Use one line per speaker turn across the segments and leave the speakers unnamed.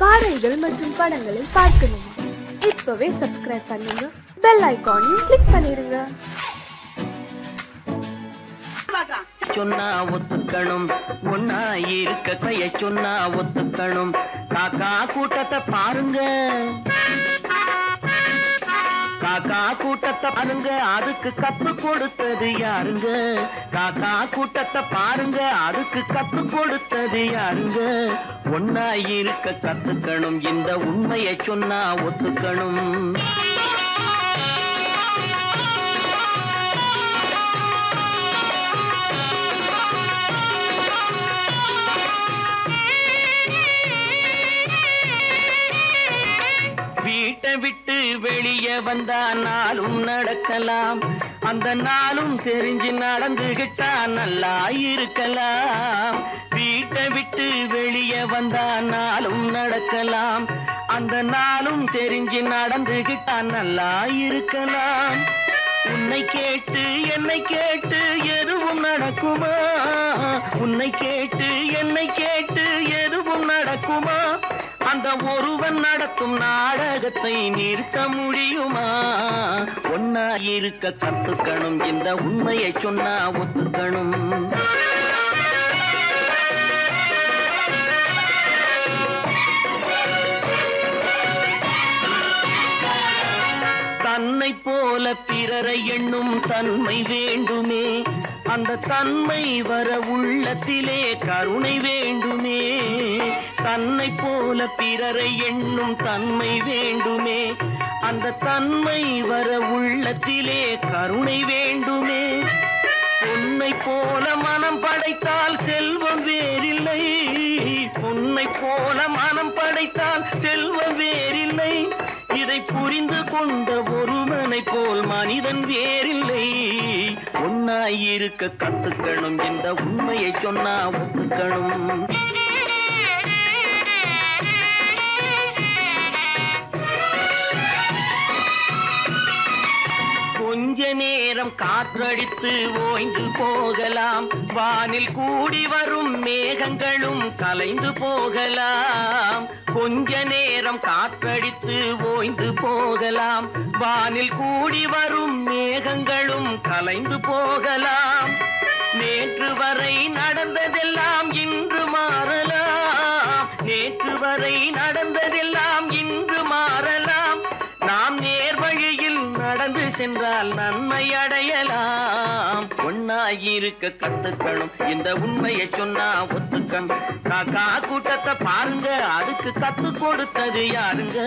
பாடல்கள் மற்றும் படங்களை பார்க்கணுமா? இப்பவே சப்ஸ்கிரைப் பண்ணுங்க, பெல் ஐகானையும் கிளிக் பண்ணிருங்க.
சொன்னா ஒத்துக்கணும், ஒன்னா இருக்க கைய சொன்னா ஒத்துக்கணும். காக்கா கூட்டத்தை பாருங்க, காக்கா கூட்டத்தை பாருங்க, அதுக்கு கத்து கொடுத்தது யாருங்க? காக்கா கூட்டத்தை பாருங்க, அதுக்கு கத்து கொடுத்தது யாருங்க? ஒன்னா இருக்க கத்துக்கணும், இந்த உண்மையை சொன்னா ஒத்துக்கணும். வீட்டை விட்டு வெளியே வந்தா நாளும் நடக்கலாம், அந்த நாளும் தெரிஞ்சு நடந்துகிட்டா நல்லா இருக்கலாம். வீட்டை விட்டு வெளியே வந்தா நாளும் நடக்கலாம், அந்த நாளும் தெரிஞ்சு நடந்துகிட்டா நல்லா இருக்கலாம். உன்னை கேட்டு என்னை கேட்டு எதுவும் நடக்குமா? உன்னை கேட்டு என்னை கேட்டு எதுவும் நடக்குமா? அந்த ஒருவன் நடத்தும் நாடகத்தை நிறுத்த முடியுமா? ஒன்னா இருக்க கத்துக்கணும், இந்த உண்மையை சொன்னா ஒத்துக்கணும். தன்னை போல பிறரை எண்ணும் தன்மை வேண்டுமே, அந்த தன்மை வர உள்ளத்திலே கருணை வேண்டுமே. தன்னை போல பிறரை எண்ணும் தன்மை வேண்டுமே, அந்த தன்மை வர உள்ளத்திலே கருணை வேண்டுமே. பொன்னை போல மனம் படைத்தால் செல்வம் வேறில்லை, பொன்னை போல மனம் படைத்தால் செல்வம் வேறில்லை. இதை புரிந்து கொண்ட ஒருவனை போல் மனிதன் வேறில்லை. ஒன்னாய் இருக்க கத்துக்கணும், இந்த உண்மையை சொன்னா ஒத்துக்கணும். கொஞ்ச நேரம் காற்றடித்து ஓய்ந்து போகலாம், வானில் கூடி வரும் மேகங்களும் கலைந்து போகலாம். கொஞ்ச நேரம் காற்றடித்து ஓய்ந்து போகலாம், வானில் கூடி வரும் மேகங்களும் கலைந்து போகலாம். நேற்று வரை நடந்ததெல்லாம் இன்று மாறலாம், நேற்று வரை நடந்ததெல்லாம் இன்று மாறலாம். நாம் நேர் வழியில் நடந்து சென்றால் நன்மை அடையலாம். ஒன்னாயிருக்க கத்துக்கணும், இந்த உண்மையை சொன்னா ஒத்துக்கணும். காக்கா கூட்டத்தை பாருங்க, அதுக்கு கத்து கொடுத்தது யாருங்க?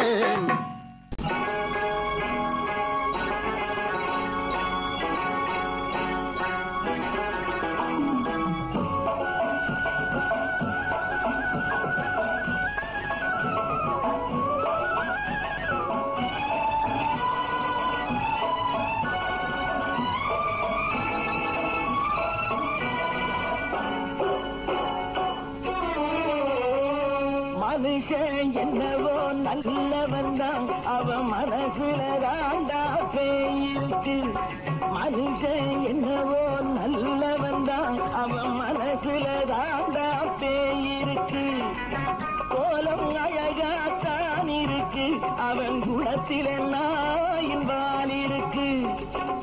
மனுஷன் என்னவோ நல்லவன் தான், அவன் மனசுல தாண்டா பேயிருக்கு. மனுஷன் என்னவோ நல்லவன் தான், அவன் மனசுல தாண்டா பேயிருக்கு. கோலம் அழகாத்தான் இருக்கு, அவன் குணத்தில நாயின் வால் இருக்கு.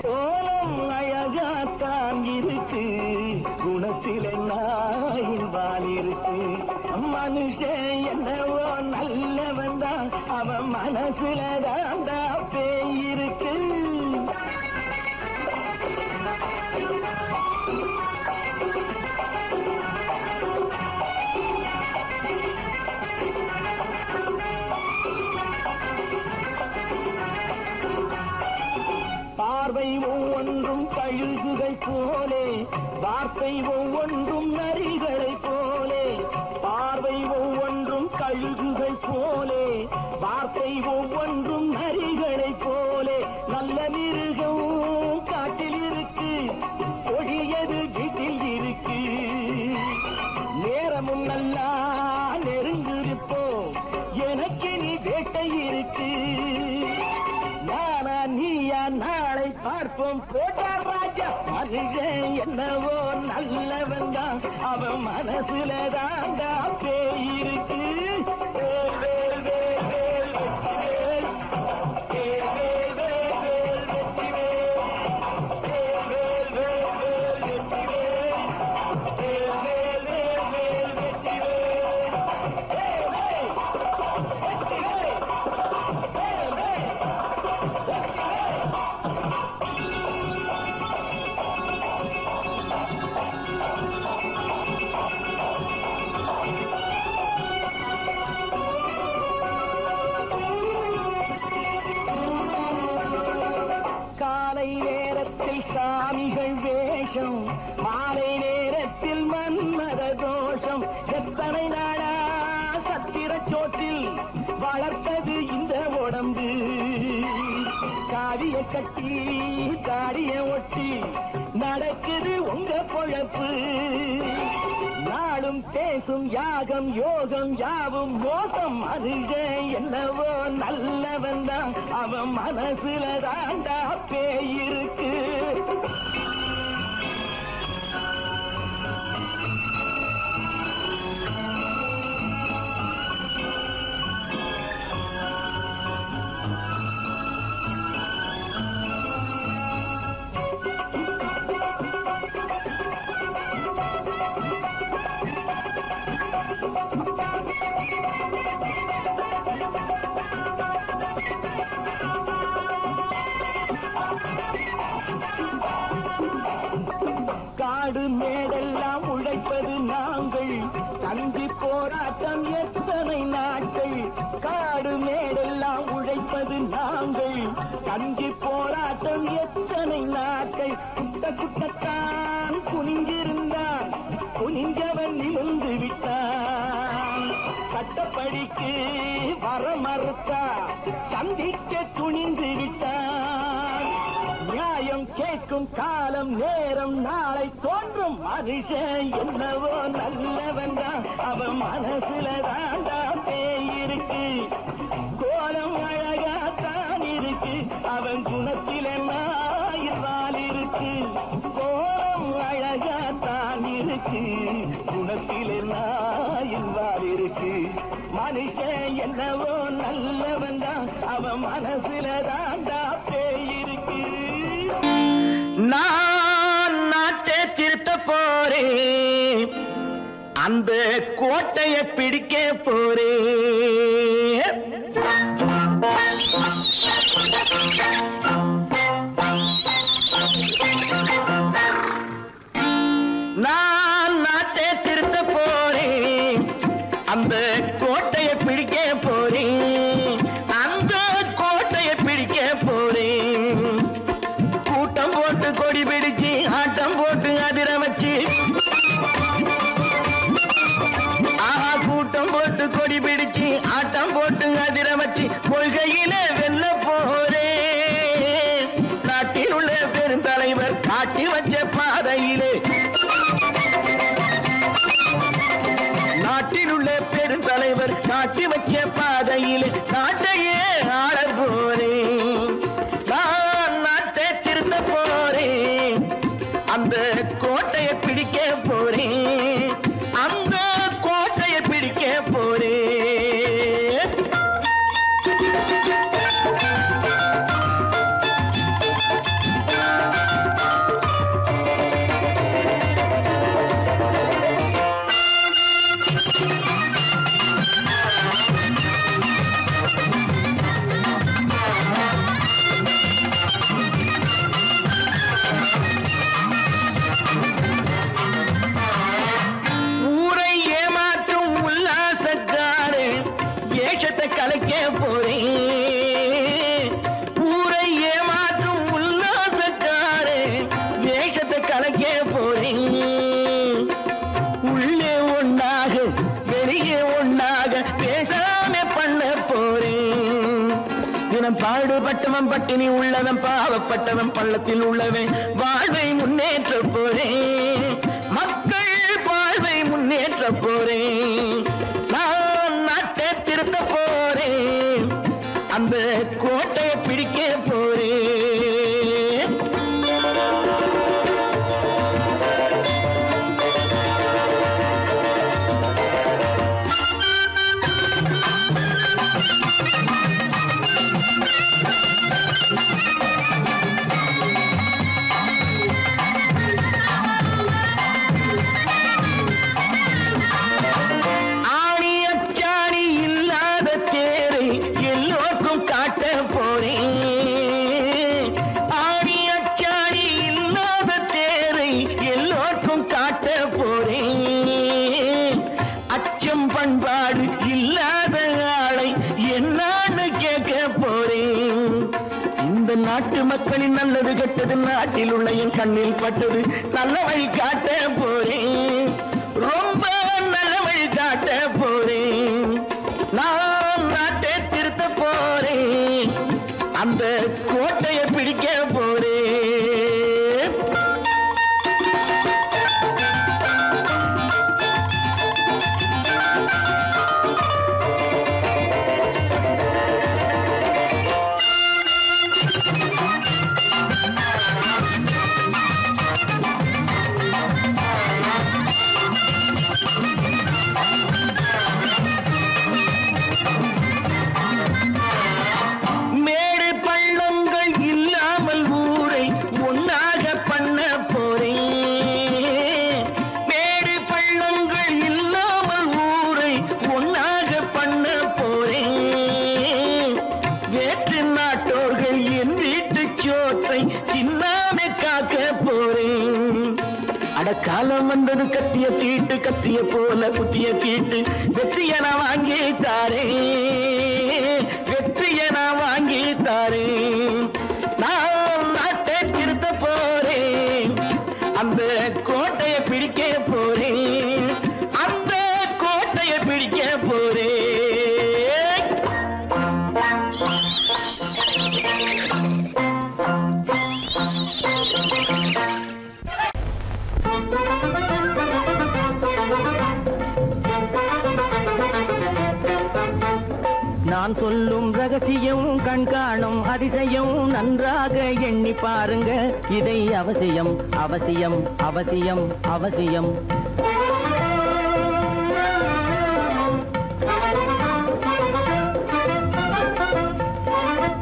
கோலம் அழகாத்தான் இருக்கு, குணத்தில நாயின் வால் இருக்கு. மனுஷன் என்னவோ நல்லவன் தான், அவன் மனசுல தாண்டா பேயிருக்கு. பார்வை ஒவ்வொன்றும் கழுகுகை போலே, வார்த்தை ஒவ்வொன்றும் நரிகளை போலே. பார்வை ஒவ்வொன்றும் கழுகுகை போலே, வார்த்தை ஒவ்வொன்றும் நரிகளை போலே. நல்ல மிருகம் காட்டில் இருக்கு, கொடியது வீட்டில் இருக்கு. நேரமும் நல்லா நெருங்கிருப்போம், எனக்கு நீ வேட்டை இருக்கு. நானா நீயா நாளை பார்ப்போம், போட்டார் ராஜா. மனுஷன் என்னவோ நல்லவன் தான், அவன் மனசுல தாண்டா பேயிருக்கு. வேஷம் மாலை நேரத்தில் மன்மத தோஷம் எத்தனை நாளா சத்திர சோற்றில் வளர்த்தது இந்த உடம்பு காவிய கட்டி தாடிய ஒட்டி நடக்குது உங்க பொழப்பு நாடும் பேசும் யாகம் யோகம் யாவும் மோசம் மனுஷன் என்னவோ நல்லவன் தான் அவன் மனசுல தாண்டா பேயிருக்கு காடு மேடெல்லாம் உழைப்பது நாங்கள் தந்தி போராட்டம் எத்தனை நாட்கள் காடு மேடெல்லாம் உழைப்பது நாங்கள் தந்தி போராட்டம் எத்தனை நாட்கள் குட்ட குட்டத்தான் குனிஞ்சிருந்தான் குனிஞ்சவன் நிமிர்ந்து விட்டான் சட்டப்படிக்கு வர மறுத்தா சந்திக்க துணிந்து விட்டான் நியாயம் கேட்கும் காலம் நேரம் நாளை தோன்றும் மனுஷன் என்னவோ நல்லவன் தான் அவன் மனசுல தாண்டா பேயிருக்கு கோலம் அழகாத்தான் இருக்கு அவன் குணத்தில நாயிரால் இருக்கு கோலம் அழகாத்தான் இருக்கு குணத்தில நாயிரால் இருக்கு மனுஷன் என்னவோ நல்லவன் தான் அவன் மனசுல தாண்டா பேயிருக்கு
நான் நாட்டை திருத்த போறேன் அந்த கோட்டையை பிடிக்க போறேன் நான் நாட்டை திருத்த போறேன் அந்த கோட்டையை பிடிக்க போறேன் அந்த கோட்டையை பிடிக்க போறேன் கூட்டம் போட்டு கொடி பிடிச்சு ஆட்டம் போட்டு அதிர வச்சு கூட்டம் போட்டு கொடி பிடிச்சு ஆட்டம் போட்டு அதிர வச்சு கொள்கையில வெல்ல போறேன் நாட்டில் உள்ள பெருந்தலைவர் காட்டி வச்ச பாதையிலே நாட்டில் உள்ள பெருந்தலைவர் காட்டி வச்ச பாதையிலே நாட்டையே ஆள போறேன் நான் நாட்டை திருத்த போறேன் அந்த கோட்டையை பிடிக்க போறேன் அந்த கோட்டையை பிடிக்க போறேன் கலைக்க போறேன் ஊரை ஏமாற்றும் உல்லாசக்காரே வேஷத்தை கலைக்க போறேன் உள்ளே ஒன்னாக வெளியே ஒன்னாக பேசாம பண்ண போறேன் தினம் பாடுபட்டவன் பட்டினி உள்ளவன் பாவப்பட்டவன் பள்ளத்தில் உள்ளவன் வாழ்வை முன்னேற்ற போறேன் மக்கள் வாழ்வை முன்னேற்ற போறேன் நான் நாட்டை திருத்த போறேன் அந்த கோட்டையை பிடிக்க போறேன் நாட்டு மக்களின் நல்லது கெட்டது நாட்டில் உள்ள என் கண்ணில் பட்டது. நல்ல வழி காட்ட போறேன், ரொம்ப நல்ல வழி காட்ட போறேன். நான் நாட்டை திருத்த போறேன், அந்த கோட்டையை பிடிக்க போறேன். காலம் வந்தது கத்திய தீட்டு, கத்திய போல குத்திய தீட்டு. வெற்றிய நான் வாங்கி தாரேன், வெற்றிய நான் வாங்கி தாரேன். நான் நாட்டை திருத்த போறேன், அந்த கோட்டையை பிடிக்க போறேன், அந்த கோட்டையை பிடிக்க போறேன்.
நான் சொல்லும் ரகசியம் கண்காணும் அதிசயம் நன்றாக எண்ணி பாருங்க. இதை அவசியம் அவசியம் அவசியம் அவசியம்.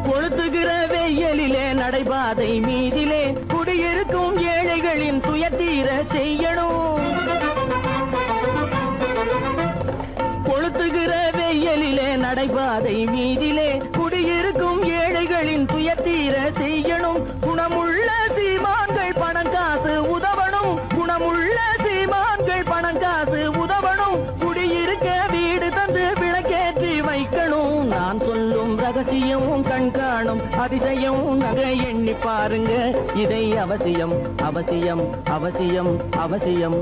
கொளுத்துகிற வெயிலிலே நடைபாதை மீதிலே குடியிருக்கும் ஏழைகளின் துயத்தீர செய்யணும். கொளுத்துகிற வெயிலிலே நடைபாதை மீதிலே குடியிருக்கும் ஏழைகளின் துயத்தீர செய்யணும். குணமுள்ள சீமான்கள் பணம் காசு உதவணும், குணமுள்ள சீமான்கள் பணம் காசு உதவணும். குடியிருக்க வீடு தந்து விளக்கேற்றி வைக்கணும். நான் சொல்லும் ரகசியம் கண்காணும் அதிசயம் நகை எண்ணி பாருங்க. இதை அவசியம் அவசியம் அவசியம் அவசியம்.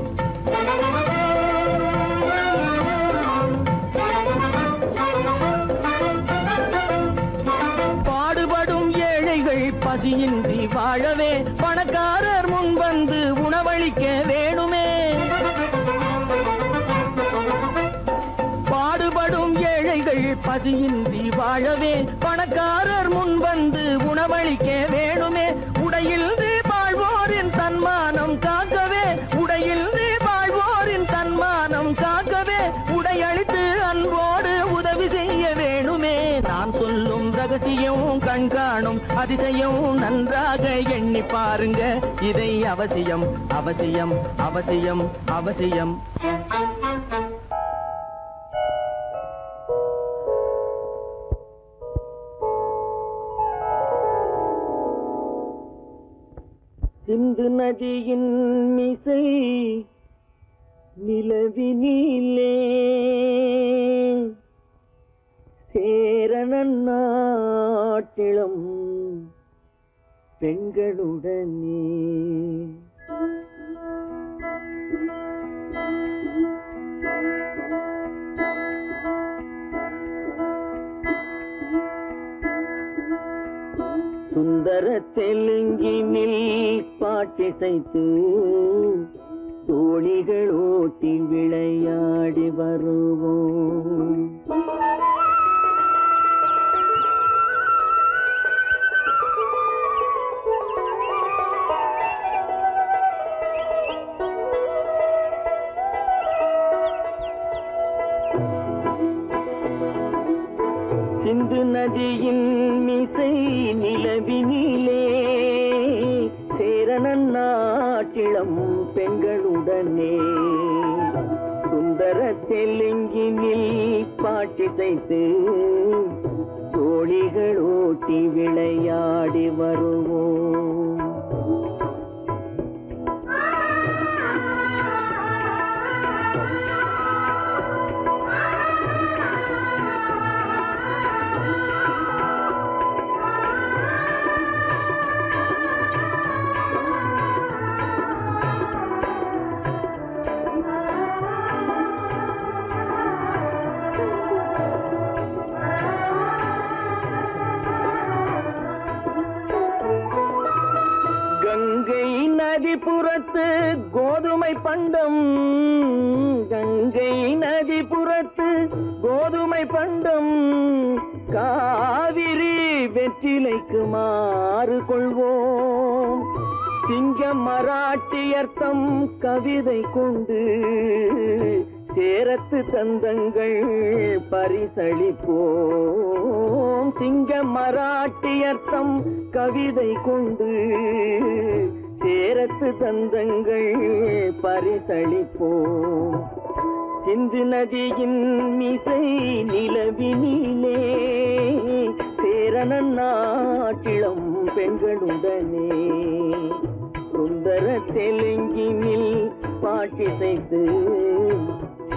பசியின்றி வாழவே பணக்காரர் முன் வந்து உணவளிக்க வேணுமே. பாடுபடும் ஏழைகள் பசியின்றி வாழவே பணக்காரர் முன் வந்து உணவளிக்க வேணுமே. உடையில் வாழ்வோரின் தன்மானம் காக்கவே, உடையில் வாழ்வோரின் தன்மானம் காக்கவே உடையளித்து அன்போடு உதவி செய்ய வேணுமே. நான் சொல்லும் ரகசியம் கண்காணும் அதிசயம் நன்றாக எண்ணி பாருங்க. இதை அவசியம் அவசியம் அவசியம் அவசியம். சிந்து நதியின் மிசை நிலவினிலே சேரணன் நாட்டிளம் பெண்களுடனே சுந்தர தெலுங்கினில் பாட்டிசைத்து தோணிகள் ஓட்டி விளையாடி வருவோம். சிந்து நதியின் மிசை நிலவினிலே சேரணன் நாட்டிளம் பெண்களுடனே சுந்தர தெலுங்கினில் பாட்டிசைத்து தோணிகள் ஓட்டி விளையாடி வருவோம்.
பண்டம் கங்கை நதி புறத்து கோதுமை பண்டம் காவிரி வெற்றிலைக்கு மாறு கொள்வோம் சிங்கம் மராட்டியர்த்தம் கவிதை கொண்டு சேரத்து தந்தங்கள் பரிசளிப்போம் சிங்கம் மராட்டியர்த்தம் கவிதை கொண்டு சேரத்து தந்தங்கள் பரிசளிப்போம் சிந்து நதியின் மிசை நிலவினிலே சேரணன் நாட்டிளம் பெண்களுடனே சுந்தர தெலுங்கினில் பாட்டிசைத்து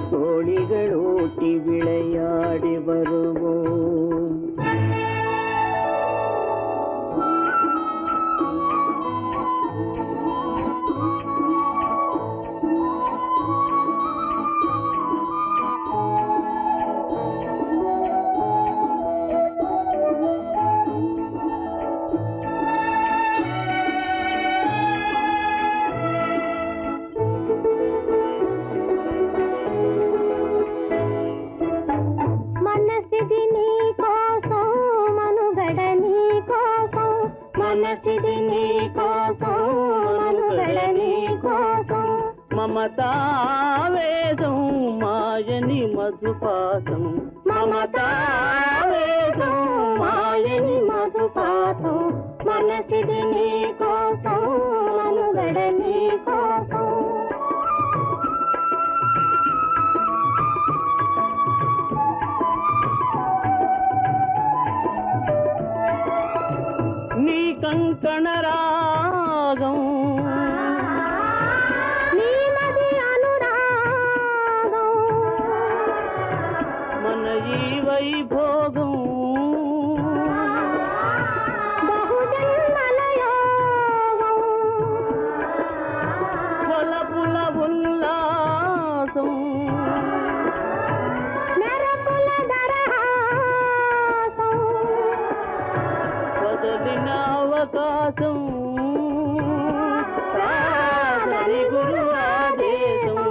தோழிகள் ஓட்டி விளையாடி வருவோம் మమతావేదం మాయని మధుపాతం మమతావేదం మాయని మధుపాతం మనసిది నీ కోసం మనుగడ నీ కోసం నీ కంకణ రాగం వైభోగం బహుజన్మలయోగం కొలపుల ఉల్లాసం మెరపుల దరహాసం వదలిన అవకాశం సాధని గురు ఆదేశం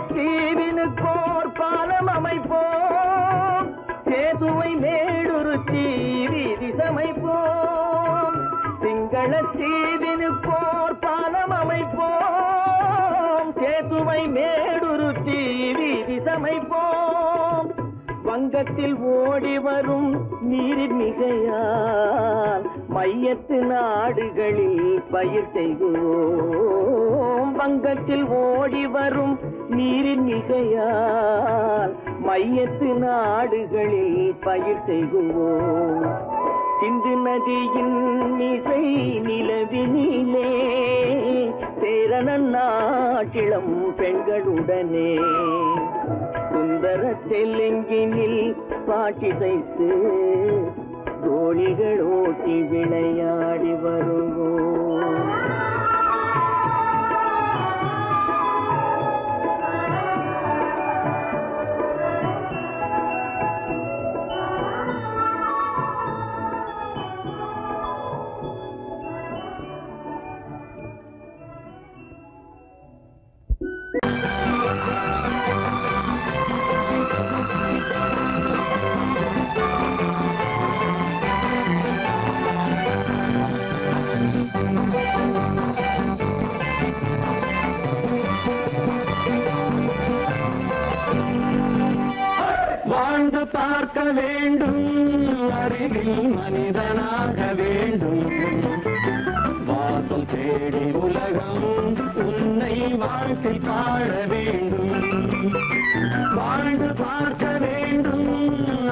தீவினுக்கோர் பாலம் அமைப்போம் சேதுவை மேடுருத்தி வீதி சமைப்போம் சிங்கள தீவினுக்கோர் பாலம் அமைப்போம் சேதுவை மேடுருத்தி வீதி சமைப்போம் வங்கத்தில் ஓடி வரும் நீரின் மிகையால் மையத்து நாடுகளில் பயிர் செய்கிறோம் வங்கத்தில் ஓடி வரும் நீரின் மிகையால் மையத்து நாடுகளில் பயிர் செய்கிறோம் சிந்து நதியின் மிசை நிலவினிலே சேரணன் நாட்டிளம் பெண்களுடனே சுந்தர தெலுங்கினில் பாட்டிசைத்து தோழிகள் ஓட்டி விளையாடி வருவோம் வாழ்ந்து பார்க்க வேண்டும் அறிவில் மனிதனாக வேண்டும் வாசம் தேடி உலகம் உன்னை வாழ்க்கை பாட வேண்டும் வாழ்ந்து பார்க்க வேண்டும்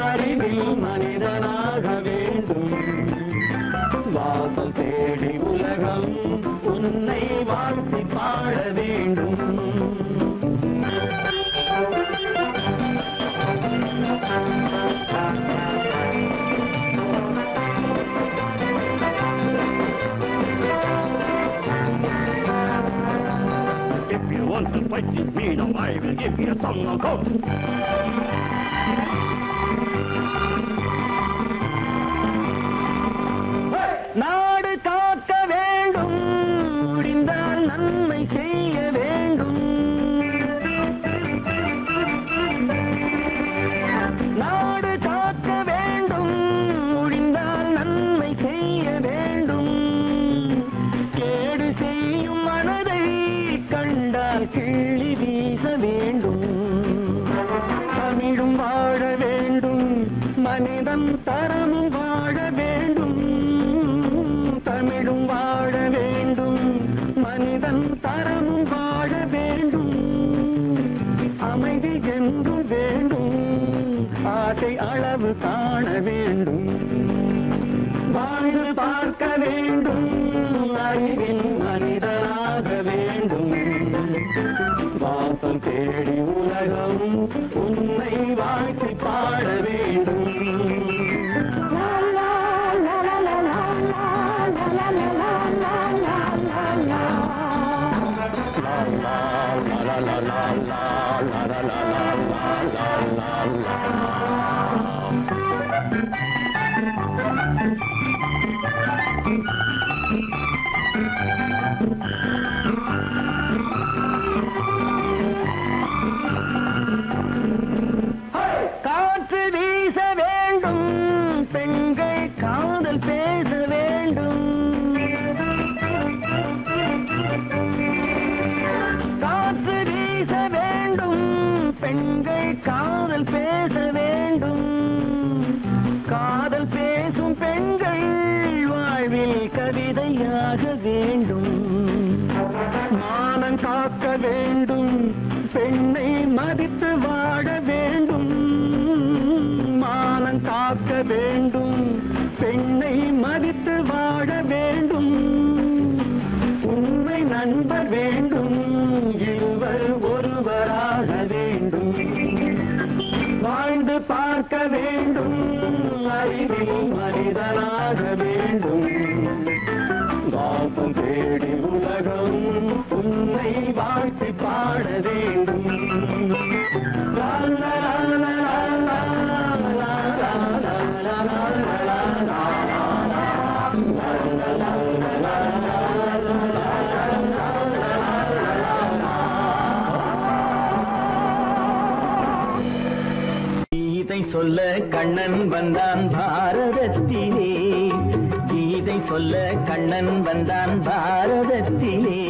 அறிவில் மனிதனாக வேண்டும்
want to fight with me, now I will give you a song of course.
நாடு காக்க வேண்டும், முடிந்தால் நன்மை செய்ய வேண்டும். நாடு காக்க வேண்டும், முடிந்தால் நன்மை செய்ய வேண்டும். கேடு செய்யும் மனதை கண்டால் கிள்ளி வீச வேண்டும். தமிழும் வாழ வேண்டும், மனிதன் தரமும் வாழ வேண்டும். தமிழும் வாழ வேண்டும், மனிதன் தரமும் வாழ வேண்டும். அமைதி என்று வேண்டும், ஆசை அளவு காண வேண்டும். வாழ்ந்து பார்க்க வேண்டும், அறிவின் மனிதனாக வேண்டும். வாசம் தேடி உலகம் உன்னை வாழ்த்தி பாட வேண்டும். காற்று வீச வேண்டும், பெண்கள் காதல் பேச வேண்டும். காற்று வீச வேண்டும், பெண்கள் காதல் பேச வேண்டும். காதல் பேசும் பெண்கள் வாழ்வில் கவிதையாக வேண்டும். மானம் காக்க வேண்டும், பெண்ணை மதித்து வாழ வேண்டும். மானம் காக்க வேண்டும், பெண்ணை மதித்து வாழ வேண்டும். உண்மை நண்பர் வேண்டும், இருவர் ஒருவராக வேண்டும். வாழ்ந்து பார்க்க வேண்டும், அறிவில் மனிதனாக வேண்டும். வாசம் தேடி உலகம் உன்னை வாழ்த்தி பாட வேண்டும். லா லா லா லா லா லா லா லா லா லா லா. கீதை சொல்ல கண்ணன் வந்தான் பாரதத்திலே. கீதை சொல்ல கண்ணன் வந்தான் பாரதத்திலே.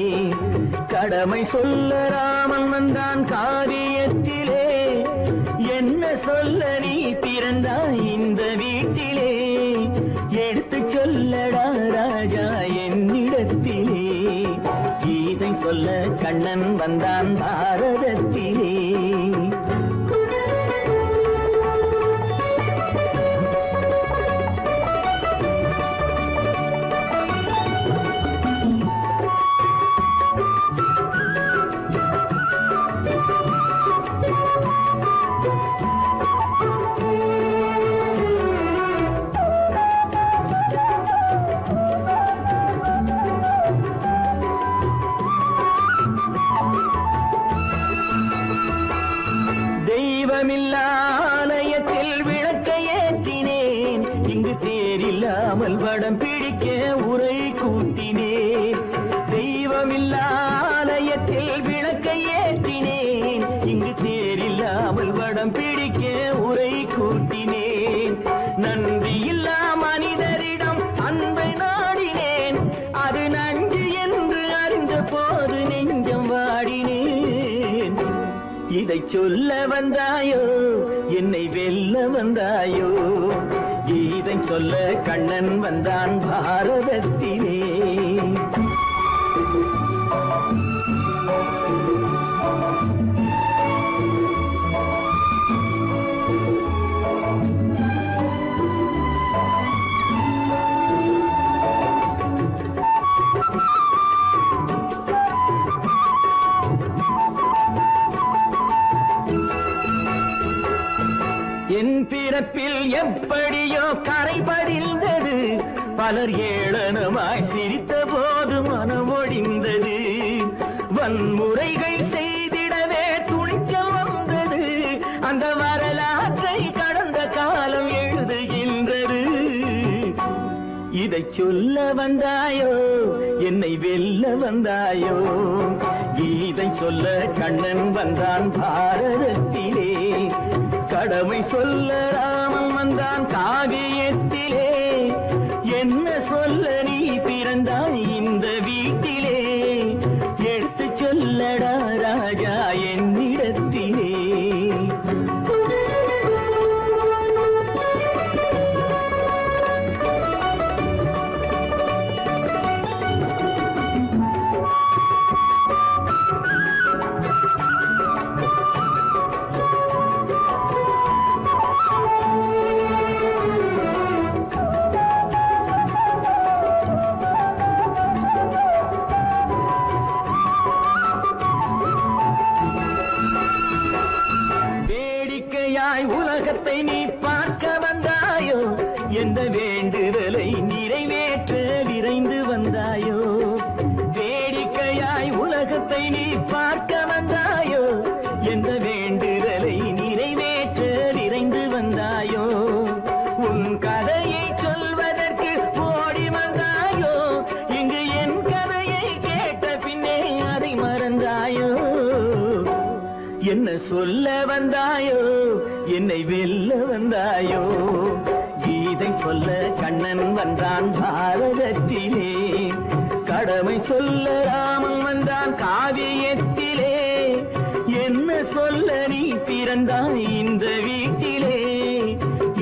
கடமை சொல்ல ராமன் வந்தான் காரியத்திலே. என்ன சொல்ல நீ பிறந்தாய் இந்த வீட்டிலே. எடுத்து சொல்லடா ராஜா என்னிடத்திலே. கீதை சொல்ல கண்ணன் வந்தான் பாரதத்திலே. ஆலயத்தில் விளக்கை ஏற்றினேன். இங்கு தேரில்லாமல் வடம் பிடிக்க உரை கூட்டினேன். தெய்வமில்லா ஆலயத்தில் விளக்கை ஏற்றினேன். இங்கு தேரில்லாமல் வடம் பிடிக்க உரை கூட்டினேன். நன்றியில்லா மனிதரிடம் அன்பை நாடினேன். அது நன்றி என்று அறிந்த போது நெஞ்சம் வாடினேன். இதை சொல்ல வந்தாயோ, என்னை வெல்ல வந்தாயோ. கீதை சொல்ல கண்ணன் வந்தான் பாரதத்திலே. என் பிறப்பில் எப்படியோ கரை படிந்தது. பலர் ஏளனமாய் சிரித்த போது மனம் ஒடிந்தது. வன்முறைகள் செய்திடவே துணிச்சல் வந்தது. அந்த வரலாற்றை கடந்த காலம் எழுதுகின்றது. இதை சொல்ல வந்தாயோ, என்னை வெல்ல வந்தாயோ? கீதை சொல்ல கண்ணன் வந்தான் பாரதத்திலே, கடமை சொல்ல ராமன் வந்தான் காவியத்திலே. என்ன சொல்ல நீ பிறந்தாய் இந்த வீட்டிலே? எடுத்து சொல்லடா ராஜா என்னிடத்திலே. உலகத்தை நீ பார்க்க வந்தாயோ, எந்த வேண்டுதலை நிறைவேற்ற விரைந்து வந்தாயோ? வேடிக்கையாய் உலகத்தை நீ பார்க்க வந்தாயோ, எந்த வேண்டுதலை நிறைவேற்ற விரைந்து வந்தாயோ? உன் கதையை சொல்வதற்கு ஓடி வந்தாயோ, இங்கு என் கதையை கேட்ட பின்னே அதை மறந்தாயோ? என்ன சொல்ல வந்தாயோ, என்னை வெல்ல வந்தாயோ? கீதை சொல்ல கண்ணன் வந்தான் பாரதத்திலே, கடமை சொல்ல ராமன் வந்தான் காவியத்திலே. என்ன சொல்ல நீ பிறந்தாய் இந்த வீட்டிலே?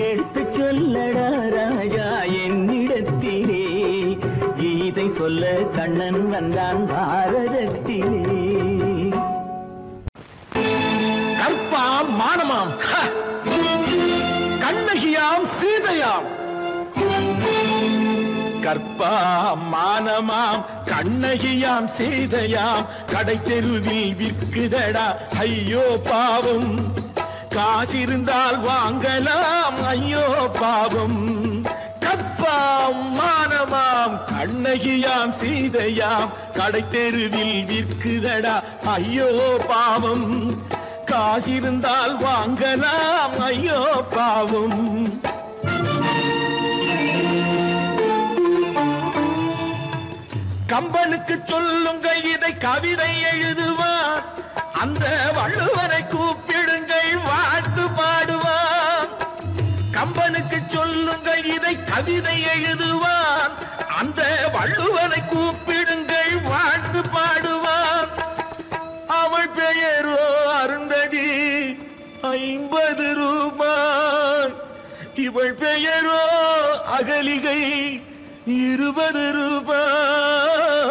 எடுத்து சொல்லடா ராஜா என்னிடத்திலே. கீதை சொல்ல கண்ணன் வந்தான் பாரதத்திலே.
கற்பாம் மானமாம், கண்ணகியாம் சீதையாம். கற்பாம் மானமாம் கண்ணகியாம் சீதையாம், கடை தெருவில் விற்குதடா ஐயோ பாவம். காசிருந்தால் வாங்கலாம் ஐயோ பாவம். கற்பாம் மானமாம் கண்ணகியாம் சீதையாம், கடை தெருவில் விற்குதடா ஐயோ பாவம். காசிருந்தால் வாங்கலாம் ஐயோ பாவம். கம்பனுக்கு சொல்லுங்கள் இதை கவிதை எழுதுவார், அந்த வள்ளுவரை கூப்பிடுங்கள் வாழ்த்து பாடுவார். கம்பனுக்கு சொல்லுங்கள் இதை கவிதை எழுதுவார், அந்த வள்ளுவரை கூப்பிடுங்கள் வாழ்த்து பாடுவார். அவள் பெயரோ அருந்ததி 50 ரூபாய், இவள் பெயரோ அகலிகை 20 ரூபாய்.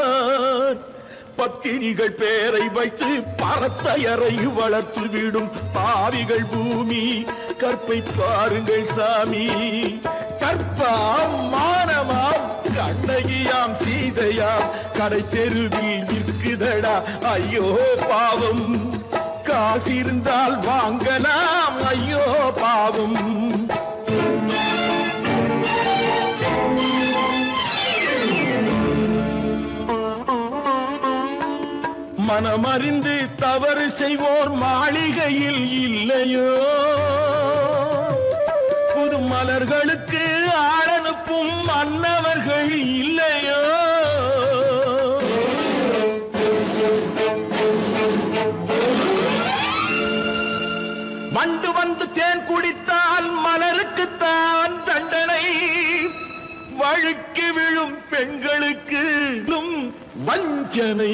பத்தினிகள் பேரை வைத்து பரத்தையரை வளர்த்து விடும் பாவிகள் பூமி, கற்பை பாருங்கள் சாமி. கற்பாம் மானமாம் கண்ணகியாம் சீதையாம், கடை தெருவில் விற்குதடா ஐயோ பாவம். காசிருந்தால் வாங்கலாம் ஐயோ பாவம். மனமறிந்து தவறு செய்வோர் மாளிகையில் இல்லையோ, புது மலர்களுக்கு ஆளனுப்பும் மன்னவர்கள் இல்லையோ? வண்டு வந்து தேன் குடித்தால் மலருக்குத்தான் தண்டனை, வழுக்கி விழும் பெண்களுக்கு வஞ்சனை.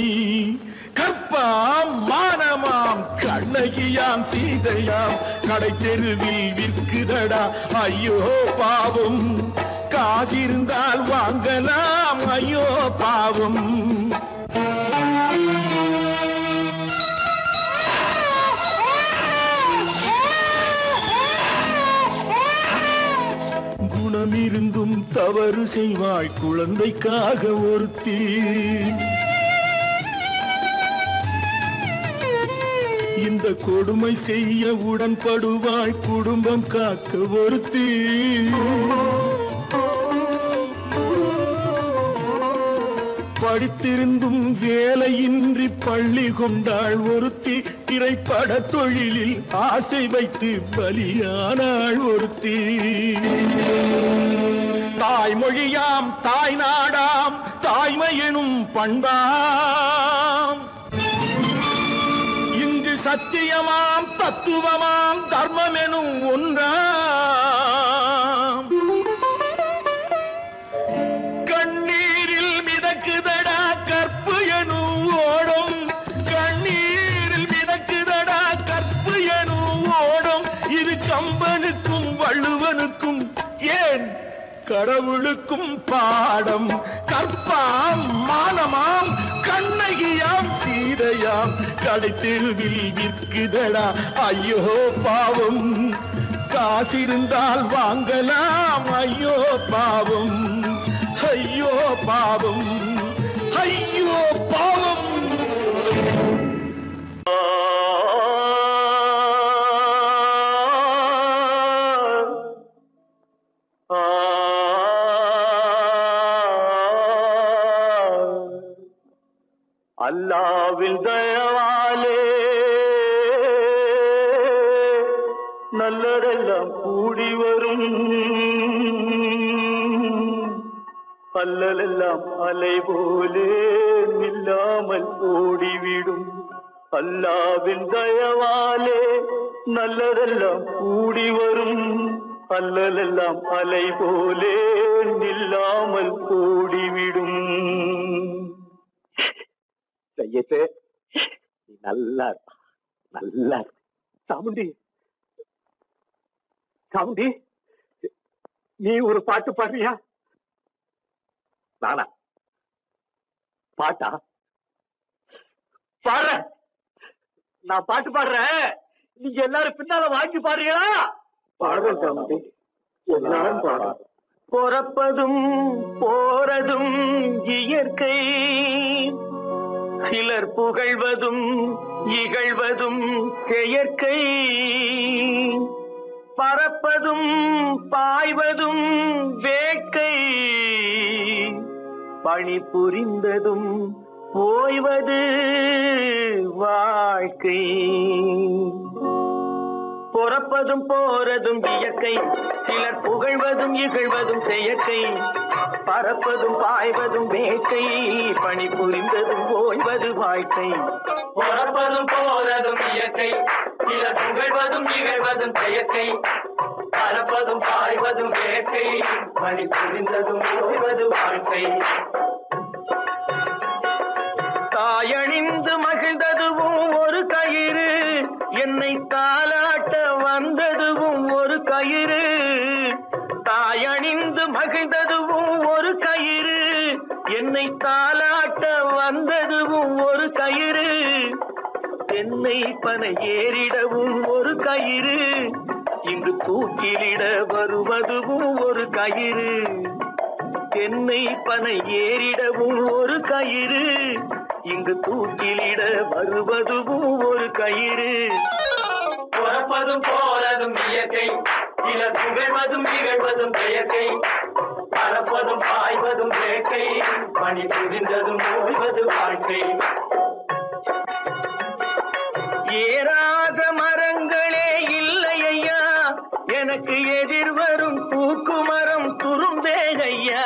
கற்பாம் மானமாம் கண்ணகியாம் சீதையாம், கடை தெருவில் விற்குதடா ஐயோ பாவம். காசிருந்தால் வாங்கலாம் ஐயோ பாவம். குணமிருந்தும் தவறு செய்வாய் குழந்தைக்காக ஒருத்தி, இந்த கொடுமை செய்ய உடன்படுவாய் குடும்பம் காக்க ஒருத்தி. படித்திருந்தும் வேலையின்றி பள்ளி கொண்டாள் ஒருத்தி, திரைப்பட தொழிலில் ஆசை வைத்து பலியானாள் ஒருத்தி. தாய்மொழியாம் தாய் நாடாம் தாய்மை எனும் பண்பாம், இங்கு சத்தியமாம் தத்துவமாம் தர்மம் எனும் ஒன்றாம். கண்ணீரில் மிதக்குதடா கற்பு எனும் ஓடும், கண்ணீரில் மிதக்குதடா கற்பு எனும் ஓடும். இது கம்பனுக்கும் வள்ளுவனுக்கும் ஏன் கடவுளுக்கும் பாடம். கற்பாம் மானமாம் கண்ணகியாம் சீதையாம் கடைத்தெருவில் விற்குதடா ஐயோ பாவம். காசிருந்தால் வாங்கலாம் ஐயோ பாவம், ஐயோ பாவம், ஐயோ பாவம்.
அல்லாவின் தயவாலே நல்லதெல்லாம் கூடி வரும், அல்லலெல்லாம் அலை போலே நில்லாமல் ஓடிவிடும். அல்லாவின் தயவாலே நல்லதெல்லாம் கூடி வரும், அல்லலெல்லாம் அலை போலே நில்லாமல் ஓடிவிடும். செய்யத்தே நல்லா நல்லா சாமுண்டி, சாமுண்டி நீ ஒரு பாட்டு பாடுறியா? நானா பாட்டா பாடுற? நான் பாட்டு பாடுறேன், நீங்க எல்லாரும் பின்னால வாங்கி பாடுறீங்களா? பாடுறேன் சாமுண்டி, எல்லாரும் பாடுற. பிறப்பதும் போறதும் இயற்கை, சிலர் புகழ்வதும் இகழ்வதும் செயற்கை. பறப்பதும் பாய்வதும் வேட்கை, பணி புரிந்ததும் ஓய்வது வாழ்க்கை. பிறப்பதும் போறதும் இயற்கை, சிலர் புகழ்வதும் இகழ்வதும் செயற்கை. பறப்பதும் பாய்வதும் வேட்கை, பணி புரிந்ததும் ஓய்வது வாழ்க்கை. பிறப்பதும் போறதும் இயற்கை, சிலர் புகழ்வதும் இகழ்வதும் செயற்கை. பறப்பதும் பாய்வதும் வேட்கை, பணி புரிந்ததும் ஓய்வது வாழ்க்கை. தாயணிந்து மகிழ்ந்ததுவும் ஒரு கயிறு, என்னை தாலாட்ட வந்ததுவும் ஒரு கயிறு. தாயணிந்து மகிழ்ந்ததுவும் ஒரு கயிறு, என்னை தாலாட்ட வந்ததுவும் ஒரு கயிறு. என்னை பனை ஏறிடவும் ஒரு கயிறு, இங்கு தூக்கிலிட வருவதுவும் ஒரு கயிறு. என்னை பனை ஏறிடவும் ஒரு கயிறு, இங்கு தூக்கிலிட வருவதுவும் ஒரு கயிறு. பிறப்பதும் போறதும் இயற்கை, சிலர் புகழ்வதும் இகழ்வதும் செயற்கை. பறப்பதும் பாய்வதும் வேட்கை, பணி புரிந்ததும் ஓய்வது வாழ்க்கை. ஏறாத மரங்களே இல்லை ஐயா, எனக்கு எதிர் வரும் பூக்குமரம் துரும்பேகையா.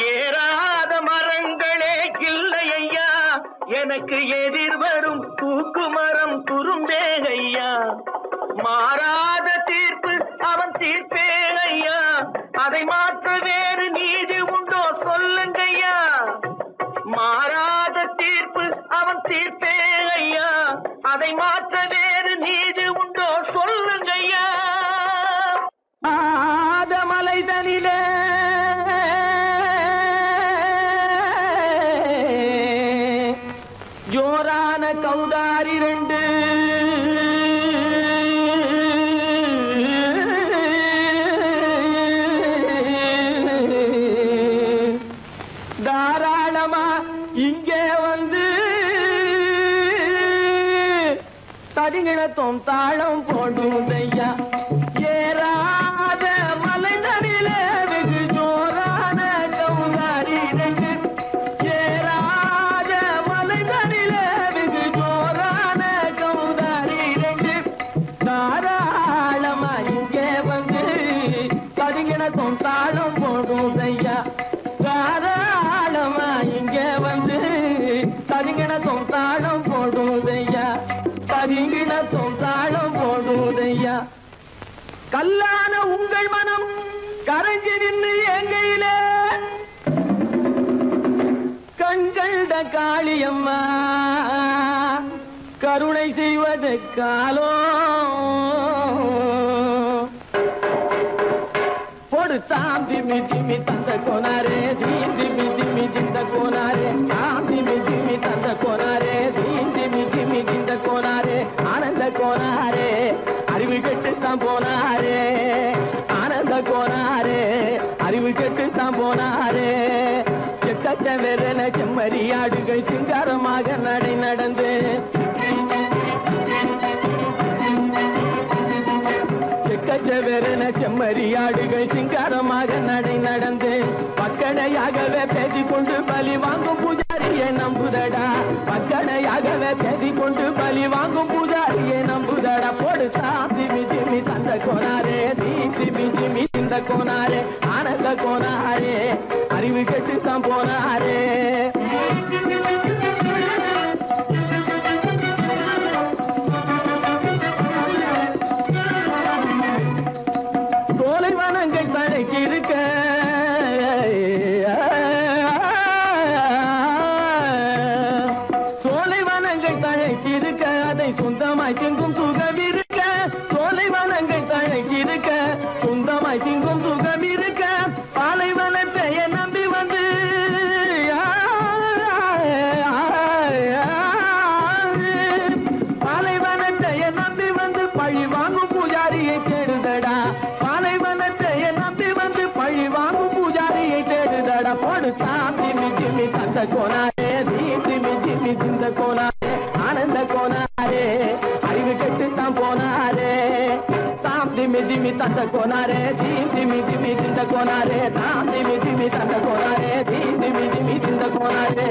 ஏறாத மரங்களே இல்லை ஐயா, எனக்கு எதிர் வரும் பூக்குமரம் துரும்பேகையா. மாறாத தீர்ப்பு அவன் தீர்ப்பேனையா, அதை மாற்ற வேறு நீதி உண்டோ சொல்லுங்கய்யா. மாறாத தீர்ப்பு அவன் தீர்ப்பேனையா, அதை மாற்ற வேறு நீதி உண்டோ சொல்லுங்கய்யா.
ஆதமலைதனிலே ஜோரான கௌதாரி ரெண்டு, தாராளமா இங்கே வந்து தடிங்கிணத்தும் தாளம் போடுதையா. ஏறாத மலைதனிலே வெகு ஜோரான கௌதாரி
தாளம் போடுதையா தாராளமா இங்க வந்து தரிங்கிணத்தும் தாளம் போடுதையா தரிங்கிணத்தும் தாளம் போடுதையா கல்லான உங்கள் மனம் கரைஞ்சி நின்று எங்கையிலே கண்கண்ட காளியம்மா கருணை செய்வது காலோ பொடு தாம் திமி திமி தந்த கோனாரே தீம் திமி திமி திந்த கோனாரே தாம் திமி திமி தந்த கோனாரே தீம் திமி திமி திந்த கோனாரே ஆனந்த கோனாரே அறிவு கெட்டுத்தான் போனாரே ஆனந்த கோனாரே அறிவு கெட்டுத்தான் போனாரே செக்கச்சவென செம்மறியாடுகள் சிங்காரமாக நடை நடந்து செக்கச்சவென செம்மறியாடுகள் சிங்காரமாக நடை நடந்து பக்கடையாகவே பேசிக்கொண்டு பலி வாங்கும் பூஜாரியை நம்புதடா பக்கடையாகவே பேசிக்கொண்டு பலி வாங்கும் பூஜாரியை நம்புதடா போடு திமி திமி தந்த கோனாரே திமி திமி இந்த கோனாரே ஆனந்த கோனாரே அறிவு கெட்டுத்தான் போனாரே சோலைவனங்கள் தழைச்சிருக்க சோலைவனங்கள் தழைச்சிருக்க அதை சொந்தமாய் திங்கும் சுகம் இருக்க சோலைவனங்கள் தழைச்சிருக்க சொந்தமாய் திங்கும் சுகம் இருக்க பாலைவனத்தை நம்பி வந்து பாலைவனத்தை நம்பி வந்து பழி வாங்கும் பூஜாரியை தேடுதடா பாலைவனத்தை நம்பி வந்து பழி வாங்கும் பூஜாரியை தேடுதடா போடு தாம் திமி திமி தந்த கோனாரே திமி திமி திந்த கோனாரே ஆனந்த கோனாரே அறிவு கெட்டுத்தான் போனாரே தாம் திமி திமி தந்த கோனாரே திமி திமி திந்த கோனாரே தாம் திமி திமி தந்த கோனாரே திமி திமி திந்த கோனாரே